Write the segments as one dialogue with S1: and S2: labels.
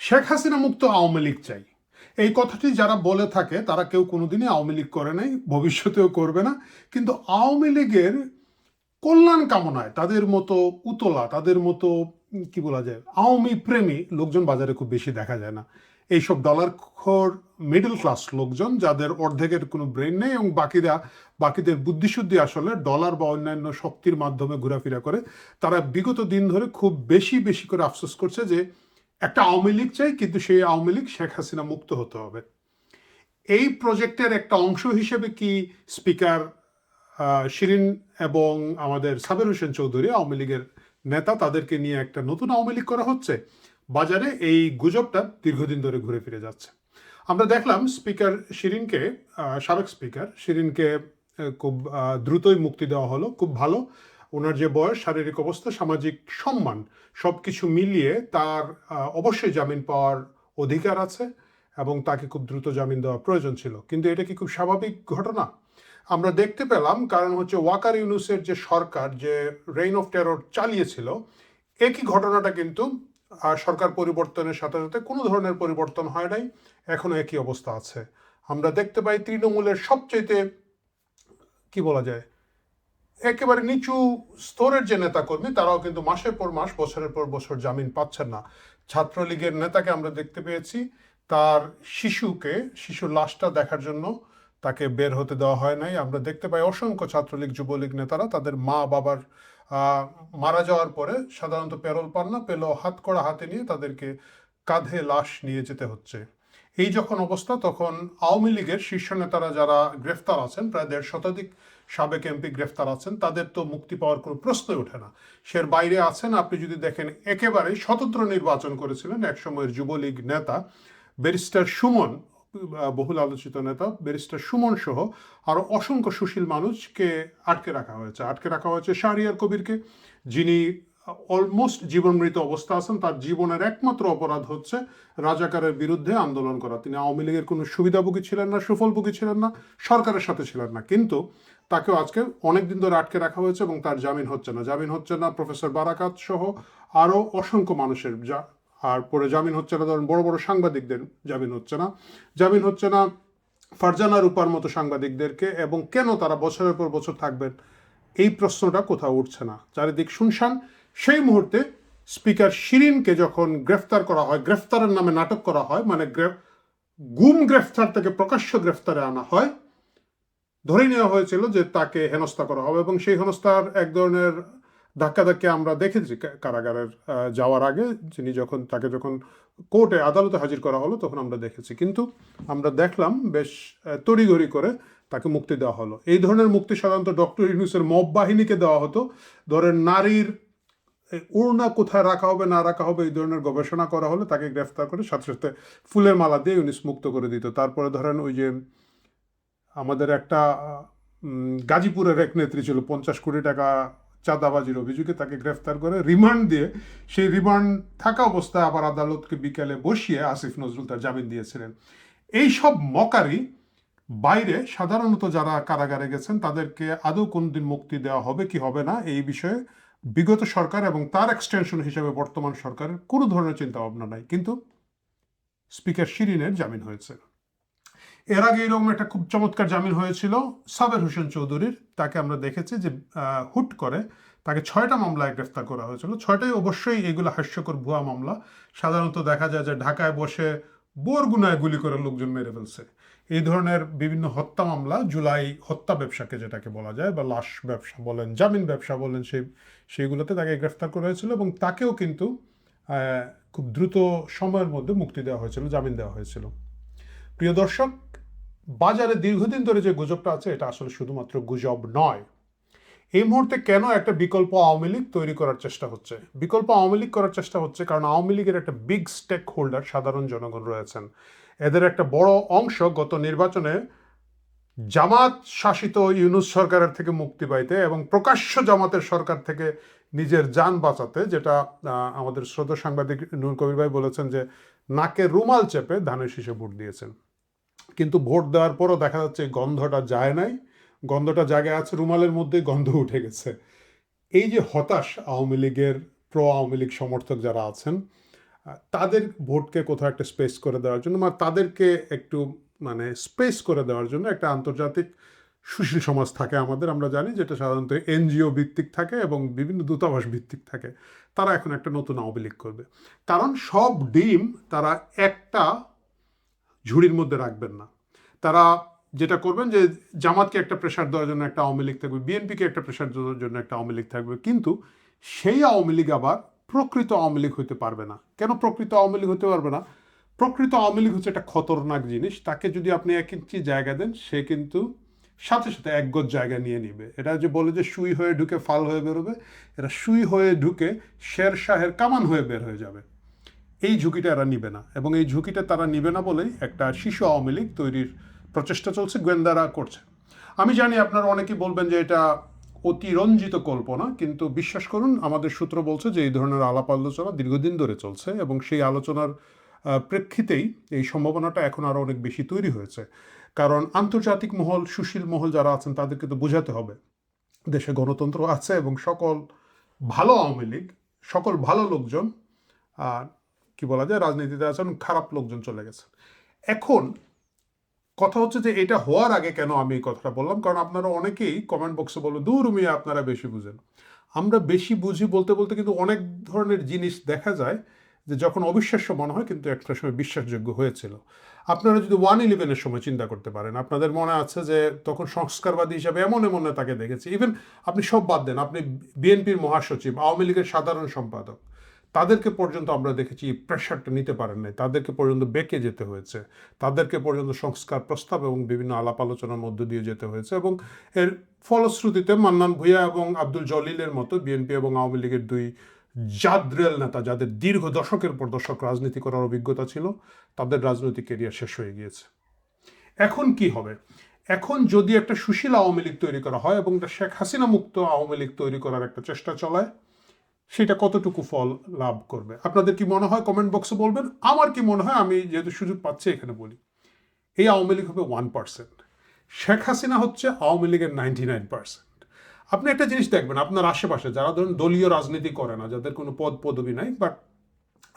S1: শেখ হাসিনা মুক্ত আওয়ামী লীগ চাই, এই কথাটি যারা বলে থাকে তারা কেউ কোনোদিনই আওয়ামী লীগ করে নাই, ভবিষ্যতেও করবে না। কিন্তু আওয়ামী লীগের কল্যাণ কামনায় তাদের মতো উতলা, তাদের মতো কি বলা যায় আওয়ামী প্রেমী লোকজন বাজারে খুব বেশি দেখা যায় না। এইসব ডলারখোর মিডল ক্লাস লোকজন, যাদের অর্ধেকের কোনো ব্রেন নেই এবং বাকিদের বুদ্ধিশুদ্ধি আসলে ডলার বা অন্যান্য শক্তির মাধ্যমে ঘোরাফেরা করে, তারা বিগত দিন ধরে খুব বেশি বেশি করে আফসোস করছে যে একটা আওয়ামী লীগ চাই, কিন্তু সেই আওয়ামী লীগ শেখ হাসিনা মুক্ত হতে হবে। এই প্রজেক্টের একটা অংশ হিসেবে কি স্পিকার শিরিন এবং আমাদের সাবের হোসেন চৌধুরী আওয়ামী লীগের নেতা, তাদেরকে নিয়ে একটা নতুন আওয়ামী লীগ করা হচ্ছে? বাজারে এই গুজবটা দীর্ঘদিন ধরে ঘুরে ফিরে যাচ্ছে। আমরা দেখলাম স্পিকার শিরিনকে, সাবেক স্পিকার শিরিনকে খুব দ্রুতই মুক্তি দেওয়া হলো। খুব ভালো। ওনার যে বয়স, শারীরিক অবস্থা, সামাজিক সম্মান সব কিছু মিলিয়ে তার অবশ্যই জামিন পাওয়ার অধিকার আছে এবং তাকে খুব দ্রুত জামিন দেওয়া প্রয়োজন ছিল। কিন্তু এটা কি খুব স্বাভাবিক ঘটনা? আমরা দেখতে পেলাম, কারণ হচ্ছে ওয়াকার ইউনুসের যে সরকার যে রেইন অফ টেরর চালিয়েছিল, একই ঘটনাটা কিন্তু সরকার পরিবর্তনের সাথে সাথে কোনো ধরনের পরিবর্তন হয় নাই, এখনো একই অবস্থা আছে। আমরা দেখতে পাই তৃণমূলের সবচেয়ে কি বলা যায় একেবারে নিচু স্তরের যে নেতাকর্মী, তারাও কিন্তু মাসের পর মাস, বছরের পর বছর জামিন পাচ্ছেন না। ছাত্রলীগের নেতাকে আমরা দেখতে পেয়েছি, তার শিশুর লাশটা দেখার জন্য তাকে বের হতে দেওয়া হয় নাই। আমরা দেখতে পাই অসংখ্য ছাত্রলীগ যুবলীগ নেতারা তাদের মা বাবার মারা যাওয়ার পরে সাধারণত পেরোল পান না, পেলেও হাত কড়া হাতে নিয়ে তাদেরকে কাঁধে লাশ নিয়ে যেতে হচ্ছে। এই যখন অবস্থা, তখন আওয়ামী লীগের শীর্ষ নেতারা যারা গ্রেফতার আছেন, প্রায় ১৫ শতাধিক সাবেক এমপি গ্রেফতার আছেন, তাদের তো মুক্তি পাওয়ার কোনো প্রশ্নই ওঠে না। সের বাইরে আছেন, আপনি যদি দেখেন, একেবারেই স্বতন্ত্র নির্বাচন করেছিলেন একসময়ের যুবলীগ নেতা ব্যারিস্টার সুমন, বহুল আলোচিত নেতা ব্যারিস্টার সুমন সহ আরো অসংখ্য সুশীল মানুষকে আটকে রাখা হয়েছে শাহরিয়ার কবিরকে, যিনি অলমোস্ট জীবনমৃত অবস্থা আছেন। তার জীবনের একমাত্র অপরাধ হচ্ছে রাজাকারের বিরুদ্ধে আন্দোলন করা। তিনি আওয়ামী লীগের কোনো সুবিধাভোগী ছিলেন না, সুফলভোগী ছিলেন না, সরকারের সাথে ছিলেন না, কিন্তু তাকেও আজকে অনেকদিন ধরে আটকে রাখা হয়েছে এবং তার জামিন হচ্ছে না প্রফেসর বারাকাত সহ আরো অসংখ্য মানুষের। আর পরে জামিন হচ্ছে না, ধরেন বড় বড় সাংবাদিকদের জামিন হচ্ছে না ফারজানা রূপার মতো সাংবাদিকদেরকে। এবং কেন তারা বছরের পর বছর থাকবেন, এই প্রশ্নটা কোথাও উঠছে না, চারিদিক শুনশান। সেই মুহূর্তে স্পিকার শিরিনকে যখন গ্রেফতার করা হয়, গ্রেফতারের নামে নাটক করা হয়, মানে গুম গ্রেফতার থেকে প্রকাশ্য গ্রেফতারে আনা হয়, ধরে নেওয়া হয়েছিল যে তাকে হেনস্থা করা হবে। এবং সেই হেনস্থার এক ধরনের ধাক্কাধাক্কি আমরা দেখেছি কারাগারের যাওয়ার আগে, তাকে যখন কোর্টে আদালতে হাজির করা হলো, তখন আমরা দেখেছি। কিন্তু আমরা দেখলাম বেশ তড়িঘড়ি করে তাকে মুক্তি দেওয়া হলো। এই ধরনের মুক্তি সাধারণত ডক্টর ইউনূসের মব বাহিনীকে দেওয়া হতো। ধরেন নারীর ওড়না কোথায় রাখা হবে না রাখা হবে, এই ধরনের গবেষণা করা হলে তাকে গ্রেফতার করে সাথে সাথে ফুলের মালা দিয়ে ইউনূস মুক্ত করে দিত। তারপরে ধরেন ওই যে আমাদের একটা গাজীপুরের এক নেত্রী ছিল, 50 কোটি টাকা চাঁদাবাজির অভিযোগে তাকে গ্রেফতার করে রিমান্ড দিয়ে, সেই রিমান্ড থাকা অবস্থায় আবার আদালতকে বিকেলে বসিয়ে আসিফ নজরুল তার জামিন দিয়েছিলেন। এই সব মকারি বাইরে সাধারণত যারা কারাগারে গেছেন তাদেরকে আদৌ কোনদিন মুক্তি দেওয়া হবে কি হবে না, এই বিষয়ে বিগত সরকার এবং তার এক্সটেনশন হিসেবে বর্তমান সরকারের কোনো ধরনের চিন্তা ভাবনা নাই। কিন্তু স্পিকার শিরিনের জামিন হয়েছে। এর আগে এরকম একটা খুব চমৎকার জামিন হয়েছিল সাবের হোসেন চৌধুরীর। তাকে আমরা দেখেছি যে হুট করে তাকে 6টা মামলায় গ্রেফতার করা হয়েছিল। 6টাই অবশ্যই এগুলো হাস্যকর ভুয়া মামলা। সাধারণত দেখা যায় যে ঢাকায় বসে বরগুনায় গুলি করে লোকজন মেরে ফেলছে। এই ধরনের বিভিন্ন হত্যা মামলা, জুলাই হত্যা ব্যবসাকে যেটাকে বলা যায়, বা লাশ ব্যবসা বলেন, জামিন ব্যবসা বলেন, সেইগুলোতে তাকে গ্রেফতার করা হয়েছিল এবং তাকেও কিন্তু খুব দ্রুত সময়ের মধ্যে মুক্তি দেওয়া হয়েছিল, জামিন দেওয়া হয়েছিল। প্রিয় দর্শক, বাজারে দীর্ঘদিন ধরে যে গুজবটা আছে, এটা আসলে শুধুমাত্র গুজব নয়। এই মুহূর্তে কেন একটা বিকল্প আওয়ামী লীগ তৈরি করার চেষ্টা হচ্ছে? বিকল্প আওয়ামী লীগ করার চেষ্টা হচ্ছে কারণ আওয়ামী লীগের একটা বিগ স্টেক হোল্ডার সাধারণ জনগণ রয়েছেন। এদের একটা বড় অংশ গত নির্বাচনে জামাত শাসিত ইউনূস সরকারের থেকে মুক্তি পাইতে এবং প্রকাশ্য জামাতের সরকার থেকে নিজের যান বাঁচাতে, যেটা আমাদের শ্রদ্ধেয় সাংবাদিক নূর কবির ভাই বলেছেন যে নাকে রুমাল চেপে ধানের শীষে ভোট দিয়েছেন। কিন্তু ভোট দেওয়ার পরও দেখা যাচ্ছে গন্ধটা যায় নাই, গন্ধটা জায়গায় আছে, রুমালের মধ্যে গন্ধ উঠে গেছে। এই যে হতাশ আওয়ামী লীগের, প্রো আওয়ামী লীগ সমর্থক যারা আছেন, তাদের ভোটকে কোথাও একটা স্পেস করে দেওয়ার জন্য বা তাদেরকে একটু মানে স্পেস করে দেওয়ার জন্য একটা আন্তর্জাতিক সুশীল সমাজ থাকে আমাদের, আমরা জানি, যেটা সাধারণত এনজিও ভিত্তিক থাকে এবং বিভিন্ন দূতাবাস ভিত্তিক থাকে। তারা এখন একটা নতুন আওয়ামী লীগ করবে, কারণ সব ডিম তারা একটা ঝুড়ির মধ্যে রাখবেন না। তারা যেটা করবেন যে জামাতকে একটা প্রেশার দেওয়ার জন্য একটা আওয়ামী লীগ থাকবে, বিএনপিকে একটা প্রেশার দেওয়ার জন্য একটা আওয়ামী লীগ থাকবে, কিন্তু সেই আওয়ামী লীগ আবার প্রকৃত আওয়ামী লীগ হতে পারবে না। কেন প্রকৃত আওয়ামী লীগ হতে পারবে না? প্রকৃত আওয়ামী লীগ হচ্ছে একটা খতরনাক জিনিস। তাকে যদি আপনি 1 ইঞ্চি জায়গা দেন, সে কিন্তু সাথে সাথে 1 গজ জায়গা নিয়ে নিবে। এটা যে বলে যে সুই হয়ে ঢুকে ফাল হয়ে বেরোবে, এরা সুই হয়ে ঢুকে শের শাহের কামান হয়ে বের হয়ে যাবে। এই ঝুঁকিটা এরা নিবে না, এবং এই ঝুঁকিটা তারা নিবে না বলেই একটা শিশু আওয়ামী লীগ তৈরির প্রচেষ্টা চলছে, গোয়েন্দারা করছে। আমি জানি আপনারা অনেকেই বলবেন যে এটা অতিরঞ্জিত কল্পনা, কিন্তু বিশ্বাস করুন আমাদের সূত্র বলছে যে এই ধরনের আলাপ আলোচনা দীর্ঘদিন ধরে চলছে, এবং সেই আলোচনার প্রেক্ষিতেই এই সম্ভাবনাটা এখন আরও অনেক বেশি তৈরি হয়েছে। কারণ আন্তর্জাতিক মহল, সুশীল মহল যারা আছেন, তাদেরকে তো বোঝাতে হবে দেশে গণতন্ত্র আছে এবং সকল ভালো আওয়ামী লীগ, সকল ভালো লোকজন কি বলা যায় রাজনীতিতে আছেন, খারাপ লোকজন চলে গেছে। এখন কথা হচ্ছে যে এটা হওয়ার আগে কেন আমি এই কথাটা বললাম, কারণ আপনারা অনেকেই কমেন্ট বক্সে বলবে দূর মিয়া আপনারা বেশি বুঝেন। আমরা বেশি বুঝি বলতে বলতে কিন্তু অনেক ধরনের জিনিস দেখা যায় যে যখন অবিশ্বাস্য মনে হয় কিন্তু একটা সময় বিশ্বাসযোগ্য হয়েছিল। আপনারা যদি 1/11-এর সময় চিন্তা করতে পারেন, আপনাদের মনে আছে যে তখন সংস্কারবাদী হিসাবে এমন এমন নেতাকে দেখেছি। ইভেন আপনি সব বাদ দেন, আপনি বিএনপির মহাসচিব, আওয়ামী লীগের সাধারণ সম্পাদক, তাদেরকে পর্যন্ত আমরা দেখেছি প্রেশারটা নিতে পারেন নাই, তাদেরকে পর্যন্ত বেঁকে যেতে হয়েছে, তাদেরকে পর্যন্ত সংস্কার প্রস্তাব এবং বিভিন্ন আলাপ আলোচনার মধ্য দিয়ে যেতে হয়েছে। এবং এর ফলশ্রুতিতে মান্নান ভূঁইয়া এবং আব্দুল জলিলের মতো বিএনপি এবং আওয়ামী লীগের 2 জাদ্রেল নেতা, যাদের দীর্ঘ দশকের পর দশক রাজনীতি করার অভিজ্ঞতা ছিল, তাদের রাজনৈতিক কেরিয়ার শেষ হয়ে গিয়েছে। এখন কি হবে? এখন যদি একটা সুশীল আওয়ামী লীগ তৈরি করা হয় এবং শেখ হাসিনা মুক্ত আওয়ামী লীগ তৈরি করার একটা চেষ্টা চলায়, সেটা কতটুকু ফল লাভ করবে? আপনাদের কি মনে হয় কমেন্ট বক্সে বলবেন। আমার কি মনে হয়, আমি যেহেতু সুযোগ পাচ্ছি এখানে বলি, এই আওয়ামী লীগ হবে 1%, শেখ হাসিনা হচ্ছে আওয়ামী লীগের 99%। আপনি একটা জিনিস দেখবেন আপনার আশেপাশে যারা ধরুন দলীয় রাজনীতি করে না, যাদের কোনো পদ পদবি নাই, বাট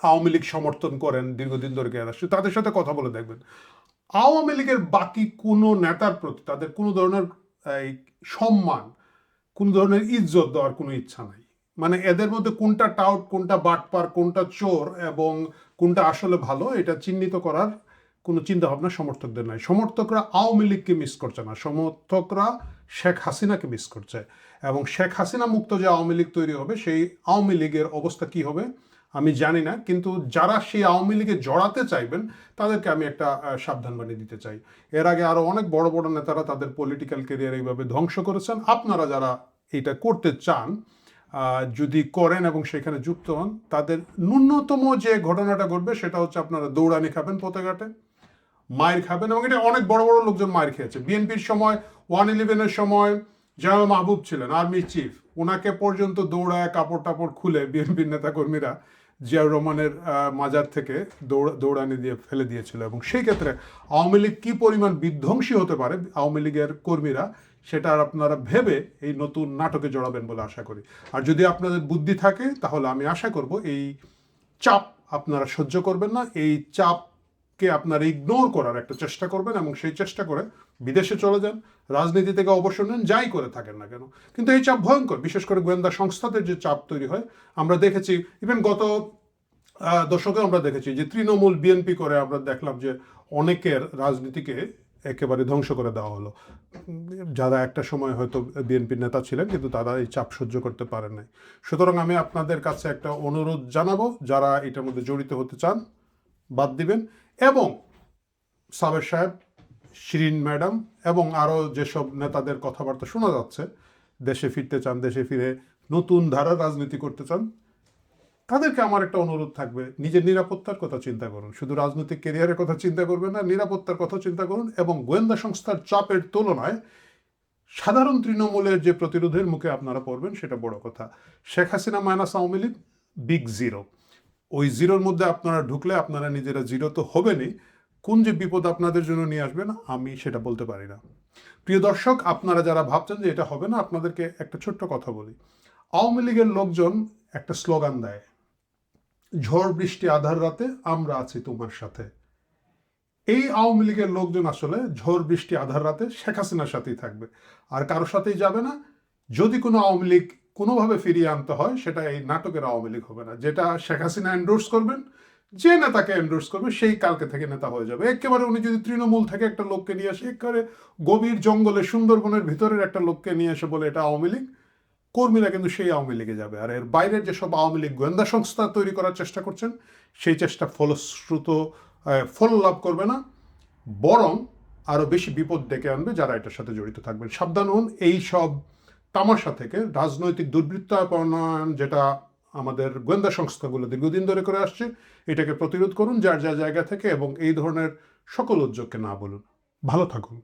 S1: আওয়ামী লীগ সমর্থন করেন দীর্ঘদিন ধরে গিয়ে আসছে, তাদের সাথে কথা বলে দেখবেন আওয়ামী লীগের বাকি কোনো নেতার প্রতি তাদের কোনো ধরনের এই সম্মান, কোনো ধরনের ইজ্জত দেওয়ার কোনো ইচ্ছা নাই। মানে এদের মধ্যে কোনটা টাউট, কোনটা বাটপার, কোনটা চোর এবং কোনটা আসলে ভালো, এটা চিহ্নিত করার কোনো চিন্তা ভাবনা সমর্থকদের নাই। সমর্থকরা আওয়ামী লীগকে মিস করছে না, সমর্থকরা শেখ হাসিনাকে মিস করছে। এবং শেখ হাসিনা মুক্ত যে আওয়ামী লীগ তৈরি হবে, সেই আওয়ামী লীগের অবস্থা কি হবে আমি জানি না, কিন্তু যারা সেই আওয়ামী লীগে জড়াতে চাইবেন তাদেরকে আমি একটা সাবধানবাণী দিতে চাই। এর আগে আরো অনেক বড় বড় নেতারা তাদের পলিটিক্যাল ক্যারিয়ার এইভাবে ধ্বংস করেছেন। আপনারা যারা এটা করতে চান, যদি করেন এবং সেখানে যুক্ত হন, তাদের ন্যূনতম যে ঘটনাটা ঘটবে সেটা হচ্ছে আপনারা দৌড়ানি খাবেন, পথে-ঘাটে মায়ের খাবেন, এবং এটা অনেক বড় বড় লোকজন মায়ের খেয়েছে। বিএনপির সময় 1/11-এর সময় জেনারেল মাহবুব ছিলেন আর্মি চিফ, ওনাকে পর্যন্ত দৌড়ায় কাপড় টাপড় খুলে বিএনপির নেতাকর্মীরা জিয়াউর রহমানের মাজার থেকে দৌড়ানি দিয়ে ফেলে দিয়েছিল। এবং সেই ক্ষেত্রে আওয়ামী লীগ কী পরিমাণ বিধ্বংসী হতে পারে আওয়ামী লীগের কর্মীরা, সেটা আর আপনারা ভেবে এই নতুন নাটকে জড়াবেন বলে আশা করি। আর যদি আপনাদের বুদ্ধি থাকে তাহলে আমি আশা করব এই চাপ আপনারা সহ্য করবেন না, এই চাপকে আপনারা ইগনোর করার একটা চেষ্টা করবেন এবং সেই চেষ্টা করে বিদেশে চলে যান, রাজনীতি থেকে অবসর নেন, যাই করে থাকেন না কেন। কিন্তু এই চাপ ভয়ঙ্কর, বিশেষ করে গোয়েন্দা সংস্থাদের যে চাপ তৈরি হয় আমরা দেখেছি। ইভেন গত দশকে আমরা দেখেছি যে তৃণমূল বিএনপি করে আমরা দেখলাম যে অনেকের রাজনীতিকে একেবারে ধ্বংস করে দেওয়া হলো, যারা একটা সময় হয়তো বিএনপির নেতা ছিলেন কিন্তু তারা এই চাপ সহ্য করতে পারেন নাই। সুতরাং আমি আপনাদের কাছে একটা অনুরোধ জানাবো, যারা এটার মধ্যে জড়িত হতে চান বাদ দিবেন। এবং সাবের সাহেব, শিরিন ম্যাডাম এবং আরও যেসব নেতাদের কথাবার্তা শোনা যাচ্ছে, দেশে ফিরতে চান, দেশে ফিরে নতুন ধারার রাজনীতি করতে চান, তাদেরকে আমার একটা অনুরোধ থাকবে, নিজের নিরাপত্তার কথা চিন্তা করুন। শুধু রাজনৈতিক ক্যারিয়ারের কথা চিন্তা করবেন না, নিরাপত্তার কথা চিন্তা করুন। এবং গোয়েন্দা সংস্থার চাপের তুলনায় সাধারণ তৃণমূলের যে প্রতিরোধের মুখে আপনারা পড়বেন সেটা বড় কথা। Sheikh Hasina minus Awami League big zero. ওই জিরোর মধ্যে আপনারা ঢুকলে আপনারা নিজেরা জিরো তো হবেনই, কোন যে বিপদ আপনাদের জন্য নিয়ে আসবে না আমি সেটা বলতে পারি না। প্রিয় দর্শক, আপনারা যারা ভাবছেন যে এটা হবে না, আপনাদেরকে একটা ছোট্ট কথা বলি। আওয়ামী লীগের লোকজন একটা স্লোগান দেয় ঝড় বৃষ্টি আধার রাতে আমরা আছি তোমার সাথে। এই আওয়ামী লীগের লোকজন আসলে ঝড় বৃষ্টি আধার রাতে শেখ হাসিনার সাথেই থাকবে, আর কারোর সাথেই যাবে না। যদি কোনো আওয়ামী লীগ কোনোভাবে ফিরিয়ে আনতে হয়, সেটা এই নাটকের আওয়ামী লীগ হবে না, যেটা শেখ হাসিনা এন্ডোর্স করবেন, যে নেতাকে এন্ডোর্স করবে সেই কালকে থেকে নেতা হয়ে যাবে। একেবারে উনি যদি তৃণমূল থেকে একটা লোককে নিয়ে আসে, একেবারে গভীর জঙ্গলে সুন্দরবনের ভিতরের একটা লোককে নিয়ে এসে বলে এটা আওয়ামী লীগ, কর্মীরা কিন্তু সেই আওয়ামী লীগে যাবে। আর এর বাইরের যেসব আওয়ামী লীগ গোয়েন্দা সংস্থা তৈরি করার চেষ্টা করছেন, সেই চেষ্টা ফলশ্রুত ফল লাভ করবে না, বরং আরো বেশি বিপদ ডেকে আনবে যারা এটার সাথে জড়িত থাকবেন। সাবধান হন এই সব তামাশা থেকে। রাজনৈতিক দুর্বৃত্তায়ন যেটা আমাদের গোয়েন্দা সংস্থাগুলো দীর্ঘদিন ধরে করে আসছে, এটাকে প্রতিরোধ করুন যার যা জায়গা থেকে, এবং এই ধরনের সকল উদ্যোগকে না বলুন। ভালো থাকুন।